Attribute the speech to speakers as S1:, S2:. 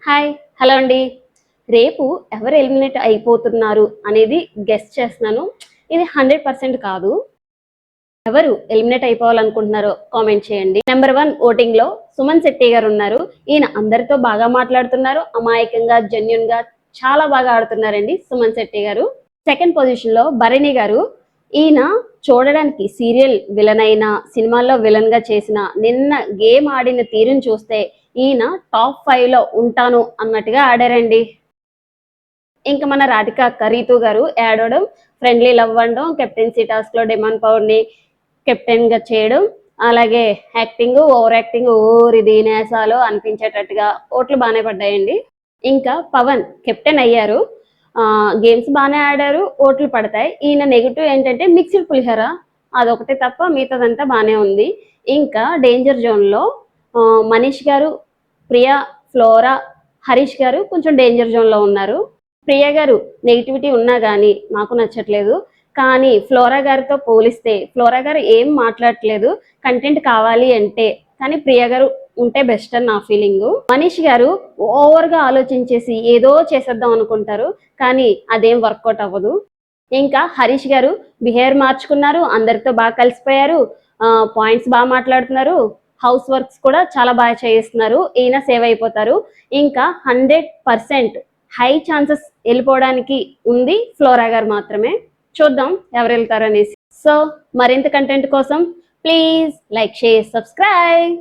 S1: Hi hello అండి. రేపు ఎవరు ఎలిమినేట్ అయిపోతున్నారు అనేది గెస్ చేస్తున్నాను. ఇది 100% కాదు. ఎవరు ఎలిమినేట్ అయిపోవాలనుకుంటున్నారో కామెంట్ చేయండి. నెంబర్ 1 ఓటింగ్ లో సుమన్ శెట్టి గారు ఉన్నారు. ఈయన అందరితో బాగా మాట్లాడుతున్నారు. అమాయకంగా జెన్యున్ గా చాలా బాగా ఆడుతున్నారండి సుమన్ శెట్టి గారు. సెకండ్ పొజిషన్ లో భరణి గారు. ఈయన చూడడానికి సీరియల్ విలన్ అయినా సినిమాల్లో విలన్ గా చేసిన నిన్న గేమ్ ఆడిన తీరుని చూస్తే ఈయన టాప్ 5 లో ఉంటాను అన్నట్టుగా ఆడారండి. ఇంకా మన రాధిక అక్క రీతు గారు యాడ్ అవడం, ఫ్రెండ్లీ లవ్ అనడం, కెప్టెన్సీ టాస్క్ లో డిమాండ్ పవర్ ని కెప్టెన్ గా చేయడం, అలాగే యాక్టింగ్ ఓవర్ యాక్టింగ్ ఓరి దీనేసాలు అనిపించేటట్టుగా ఓట్లు బాగానే పడ్డాయండి. ఇంకా పవన్ కెప్టెన్ అయ్యారు. గేమ్స్ బాగానే ఆడారు, ఓట్లు పడతాయి. ఈయన నెగిటివ్ ఏంటంటే మిక్స్డ్ పులిహోర, అదొకటి తప్ప మిగతాదంతా బాగానే ఉంది. ఇంకా డేంజర్ జోన్ లో మనీష్ గారు, ప్రియా, ఫ్లోరా, హరీష్ గారు కొంచెం డేంజర్ జోన్ లో ఉన్నారు. ప్రియా గారు నెగిటివిటీ ఉన్నా కానీ నాకు నచ్చట్లేదు. కానీ ఫ్లోరా గారితో పోలిస్తే ఫ్లోరా గారు ఏం మాట్లాడట్లేదు, కంటెంట్ కావాలి అంటే. కానీ ప్రియా గారు ఉంటే బెస్ట్ అని నా ఫీలింగ్. మనీష్ గారు ఓవర్ గా ఆలోచించేసి ఏదో చేసేద్దాం అనుకుంటారు, కానీ అదేం వర్కౌట్ అవ్వదు. ఇంకా హరీష్ గారు బిహేవియర్ మార్చుకున్నారు, అందరితో బాగా కలిసిపోయారు, పాయింట్స్ బాగా మాట్లాడుతున్నారు, హౌస్ వర్క్స్ కూడా చాలా బాగా చేయిస్తున్నారు. ఈయన సేవ్ అయిపోతారు. ఇంకా 100% హై ఛాన్సెస్ వెళ్ళిపోవడానికి ఉంది ఫ్లోరా గారు మాత్రమే. చూద్దాం ఎవరు వెళ్తారు అనేసి. సో మరింత కంటెంట్ కోసం ప్లీజ్ లైక్, షేర్, సబ్స్క్రైబ్.